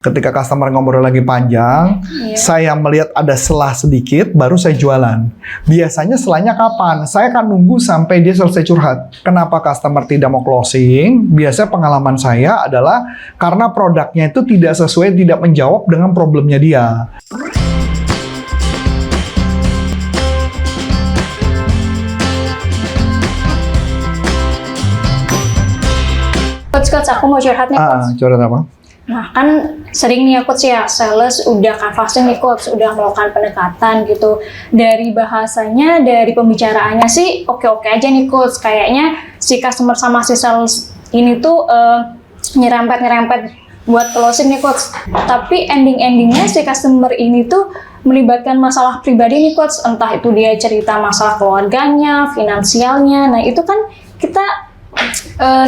Ketika customer ngobrol lagi panjang, saya melihat ada selah sedikit, baru saya jualan. Biasanya selahnya kapan? Saya akan nunggu sampai dia selesai curhat. Kenapa customer tidak mau closing? Biasanya pengalaman saya adalah karena produknya itu tidak sesuai, tidak menjawab dengan problemnya dia. Coach, aku mau curhat nih, Coach. Curhat apa? Nah, kan sering nih ya, Coach, ya, sales udah canvassing nih, Coach, udah melakukan pendekatan gitu. Dari bahasanya, dari pembicaraannya sih oke-oke aja nih, Coach. Kayaknya si customer sama si sales ini tuh nyerempet-nyerempet buat closing nih, Coach. Tapi ending-endingnya si customer ini tuh melibatkan masalah pribadi nih, Coach. Entah itu dia cerita masalah keluarganya, finansialnya. Nah, itu kan kita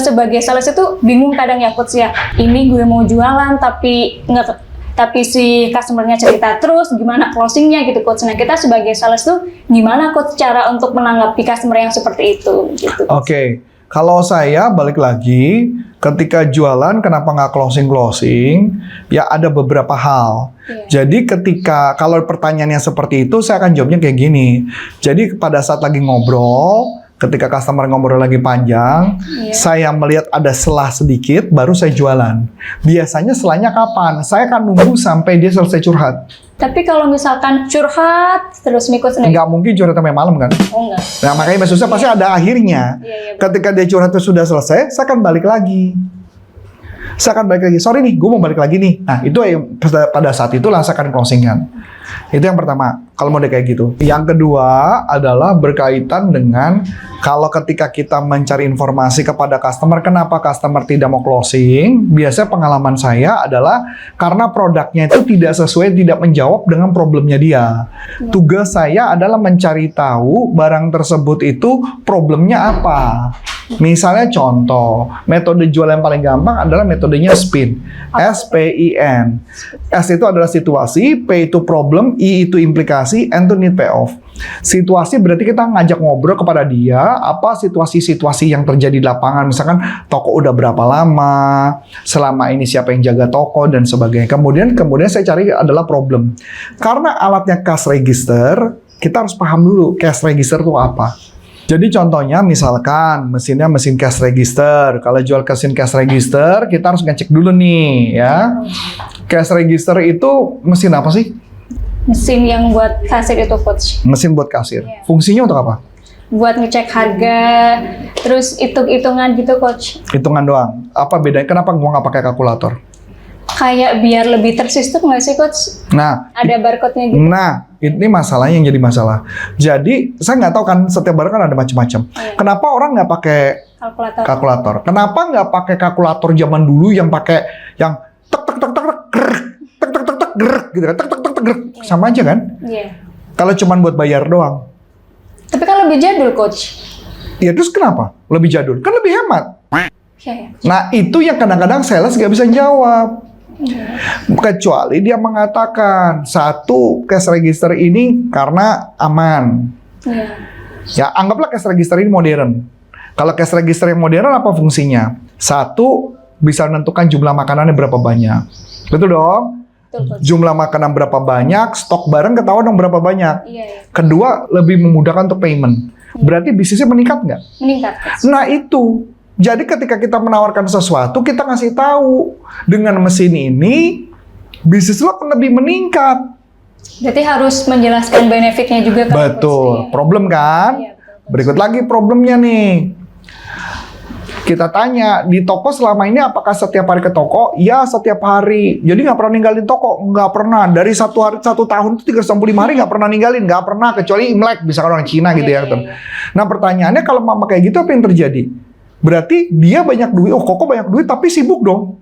sebagai sales itu bingung kadang ya, Coach, ya. Ini gue mau jualan tapi si customernya cerita terus, gimana closingnya gitu, Coach. Nah, kita sebagai sales tuh gimana, Coach, cara untuk menanggapi customer yang seperti itu gitu. Oke. Kalau saya balik lagi, ketika jualan kenapa nggak closing? Ya ada beberapa hal. Jadi kalau pertanyaannya seperti itu, saya akan jawabnya kayak gini. Jadi pada saat lagi ngobrol, ketika customer ngobrol lagi panjang, saya melihat ada selah sedikit, baru saya jualan. Biasanya selahnya kapan? Saya akan nunggu sampai dia selesai curhat. Tapi kalau misalkan curhat terus mikut sendiri, nggak mungkin curhat sampai malam kan? Oh, enggak. Nah, makanya Mbak Susa pasti ada akhirnya. Ketika dia curhat itu sudah selesai, saya akan balik lagi. Sorry nih, gue mau balik lagi nih. Nah, itu pada saat itulah saya akan closing-an. Itu yang pertama, kalau mau kayak gitu. Yang kedua adalah berkaitan dengan kalau ketika kita mencari informasi kepada customer, kenapa customer tidak mau closing? Biasanya pengalaman saya adalah karena produknya itu tidak sesuai, tidak menjawab dengan problemnya dia. Tugas saya adalah mencari tahu barang tersebut itu problemnya apa. Misalnya contoh, metode jual yang paling gampang adalah metodenya SPIN. S-P-I-N. S itu adalah situasi, P itu problem, I itu implikasi, N itu need payoff. Situasi berarti kita ngajak ngobrol kepada dia, apa situasi-situasi yang terjadi di lapangan. Misalkan toko udah berapa lama, selama ini siapa yang jaga toko, dan sebagainya. Kemudian saya cari adalah problem. Karena alatnya cash register, kita harus paham dulu cash register itu apa. Jadi contohnya misalkan mesinnya mesin cash register. Kalau jual mesin cash register, kita harus ngecek dulu nih ya. Cash register itu mesin apa sih? Mesin yang buat kasir itu, Coach. Mesin buat kasir. Fungsinya untuk apa? Buat ngecek harga, terus hitung-hitungan gitu, Coach. Hitungan doang. Apa bedanya? Kenapa gua nggak pakai kalkulator? Kayak biar lebih tersistem nggak sih, Coach? Nah, ada barcode-nya gitu. Nah, ini masalahnya yang jadi masalah. Jadi, saya nggak tahu kan, setiap barang kan ada macam-macam. Kenapa orang nggak pakai kalkulator? Kenapa nggak pakai kalkulator zaman dulu yang pakai yang tek tek tek tek tek tek tek tek tek gitu kan? Tek tek tek tek sama aja kan? Kalau cuman buat bayar doang. Tapi kan lebih jadul, Coach. Ya terus kenapa? Lebih jadul? Kan lebih hemat. Nah, itu yang kadang-kadang sales nggak bisa jawab. Kecuali dia mengatakan satu, cash register ini karena aman. Ya, anggaplah cash register ini modern. Kalau cash register yang modern apa fungsinya? Satu, bisa menentukan jumlah makanannya berapa banyak. Betul dong? Jumlah makanan berapa banyak, stok barang ketahuan dong berapa banyak. Kedua, lebih memudahkan untuk payment. Berarti bisnisnya meningkat nggak? Meningkat. Nah itu. Jadi ketika kita menawarkan sesuatu, kita ngasih tahu dengan mesin ini bisnis lo akan lebih meningkat. Berarti harus menjelaskan benefitnya juga kan? Betul. Problem kan? Berikut lagi problemnya nih. Kita tanya, di toko selama ini apakah setiap hari ke toko? Ya, setiap hari. Jadi nggak pernah ninggalin toko? Nggak pernah. Dari satu tahun itu 365 hari nggak pernah ninggalin. Nggak pernah, kecuali Imlek. Misalkan orang Cina gitu ya. Nah pertanyaannya, kalau mama kayak gitu apa yang terjadi? Berarti dia banyak duit, Koko banyak duit tapi sibuk dong.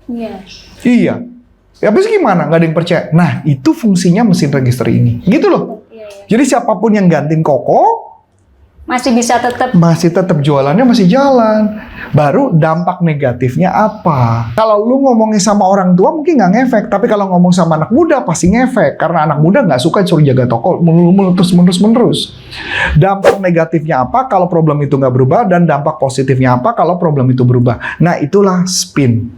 Iya. Ya habis gimana? Nggak ada yang percaya. Nah, itu fungsinya mesin register ini. Gitu loh. Jadi siapapun yang gantiin Koko, masih tetap jualannya masih jalan. Baru dampak negatifnya apa? Kalau lu ngomongin sama orang tua mungkin nggak ngefek, tapi kalau ngomong sama anak muda pasti ngefek, karena anak muda nggak suka suruh jaga toko menerus. Dampak negatifnya apa kalau problem itu nggak berubah, dan dampak positifnya apa kalau problem itu berubah. Nah, itulah SPIN.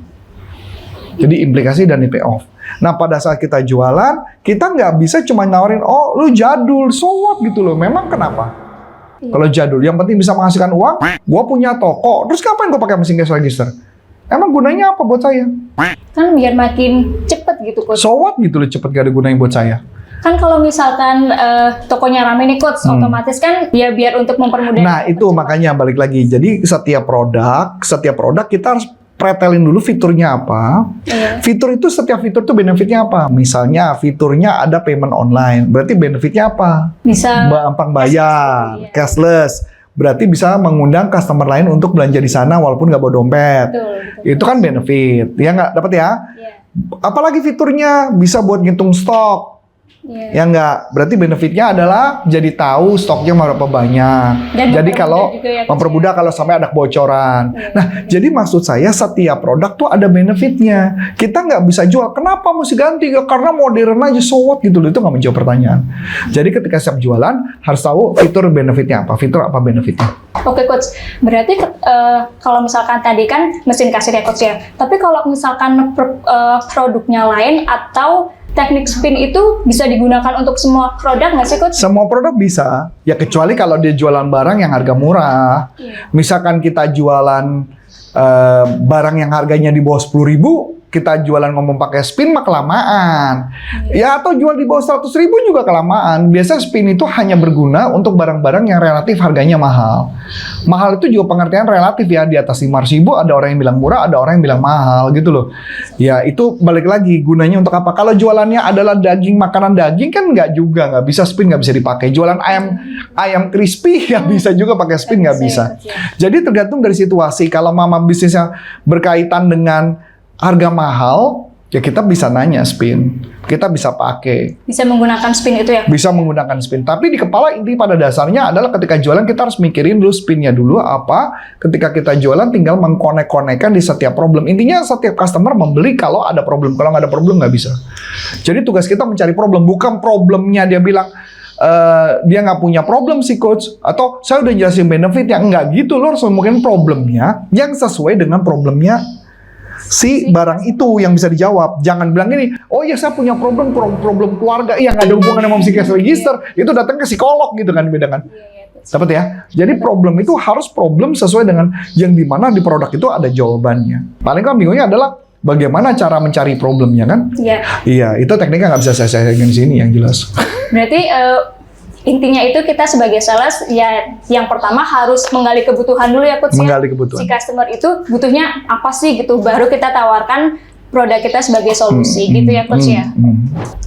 Jadi implikasi dan di pay off. Nah pada saat kita jualan, kita nggak bisa cuma nawarin, oh lu jadul, so what gitu loh. Memang kenapa? Kalau jadul, yang penting bisa menghasilkan uang, gua punya toko, terus ngapain gua pakai mesin cash register? Emang gunanya apa buat saya? Kan biar makin cepet gitu coach. So what gitu loh, cepet gak ada gunanya buat saya. Kan kalau misalkan tokonya rame nih coach, otomatis kan ya biar untuk mempermudah. Nah itu makanya balik lagi. Jadi setiap produk kita harus pretelin dulu fiturnya apa. Iya. Fitur itu, setiap fitur itu benefitnya apa. Misalnya fiturnya ada payment online, berarti benefitnya apa? Bisa Gampang bayar, cashless. Berarti bisa mengundang customer lain untuk belanja di sana walaupun nggak bawa dompet. betul. Itu kan benefit. Ya nggak dapat ya? Iya. Apalagi fiturnya bisa buat ngitung stok. Iya. Ya enggak, berarti benefitnya adalah jadi tahu stoknya berapa banyak. Dan Jadi mempermudah kalau juga ya, Coach, mempermudah kalau sampai ada kebocoran. Iya. Nah, jadi maksud saya setiap produk tuh ada benefitnya. Kita nggak bisa jual. Kenapa mesti ganti? Karena modern aja, so what gitu loh. Itu nggak menjawab pertanyaan. Jadi ketika siap jualan harus tahu fitur benefitnya apa, fitur apa benefitnya. Oke coach, berarti kalau misalkan tadi kan mesin kasir ya coach ya. Tapi kalau misalkan produknya lain atau teknik spin itu bisa digunakan untuk semua produk nggak sih coach? Semua produk bisa, ya kecuali kalau dia jualan barang yang harga murah. Iya. Misalkan kita jualan barang yang harganya di bawah 10.000, kita jualan ngomong pakai spin mah kelamaan. Ya atau jual di bawah 100.000 juga kelamaan. Biasanya spin itu hanya berguna untuk barang-barang yang relatif harganya mahal. Mahal itu juga pengertian relatif ya. Di atas 500.000 ada orang yang bilang murah, ada orang yang bilang mahal gitu loh. Ya itu balik lagi gunanya untuk apa? Kalau jualannya adalah daging, makanan daging kan nggak juga, nggak bisa spin, nggak bisa dipakai. Jualan ayam crispy nggak bisa juga pakai spin, nggak bisa. Jadi tergantung dari situasi. Kalau mama bisnisnya berkaitan dengan harga mahal, ya kita bisa nanya spin. Kita bisa pakai. Bisa menggunakan spin itu ya? Bisa menggunakan spin. Tapi di kepala inti pada dasarnya adalah ketika jualan kita harus mikirin dulu spinnya dulu apa. Ketika kita jualan tinggal mengkonek-konekkan di setiap problem. Intinya setiap customer membeli kalau ada problem. Kalau nggak ada problem nggak bisa. Jadi tugas kita mencari problem. Bukan problemnya dia bilang, dia nggak punya problem sih coach, atau saya udah jelasin benefit yang nggak gitu. Lo harus mungkin problemnya yang sesuai dengan problemnya si barang itu yang bisa dijawab. Jangan bilang gini, oh ya saya punya problem keluarga yang nggak ada hubungan sama mesin cash register, itu datang ke psikolog gitu kan, beda kan. Dapat ya? Jadi problem itu harus problem sesuai dengan yang dimana di produk itu ada jawabannya. Paling kan bingungnya adalah bagaimana cara mencari problemnya kan? Iya. Iya, itu tekniknya nggak bisa saya sharing di sini yang jelas. Berarti intinya itu kita sebagai sales ya yang pertama harus menggali kebutuhan dulu ya coach. Menggali kebutuhan. Si customer itu butuhnya apa sih gitu, baru kita tawarkan produk kita sebagai solusi gitu ya coach ya.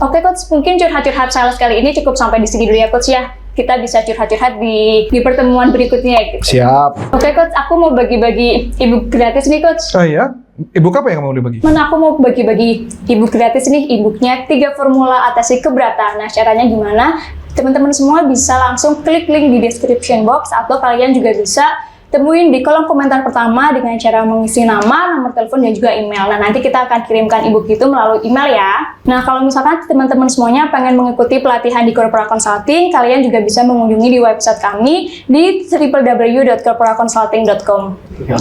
Oke coach, mungkin curhat-curhat sales kali ini cukup sampai di sini dulu ya coach ya. Kita bisa curhat-curhat di pertemuan berikutnya gitu. Siap. Oke coach, aku mau bagi-bagi ebook gratis nih coach. Oh iya? Ebook apa yang mau dibagi? Mana aku mau bagi-bagi ebook gratis nih, ebooknya 3 formula atasi keberatan. Nah caranya gimana? Teman-teman semua bisa langsung klik link di description box atau kalian juga bisa temuin di kolom komentar pertama dengan cara mengisi nama, nomor telepon, dan juga email. Nah, nanti kita akan kirimkan ebook itu melalui email ya. Nah, kalau misalkan teman-teman semuanya pengen mengikuti pelatihan di Corpora Consulting, kalian juga bisa mengunjungi di website kami di www.corporaconsulting.com.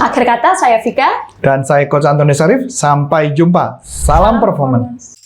Akhir kata, saya Vika. Dan saya Coach Antoni Syarif. Sampai jumpa. Salam performance.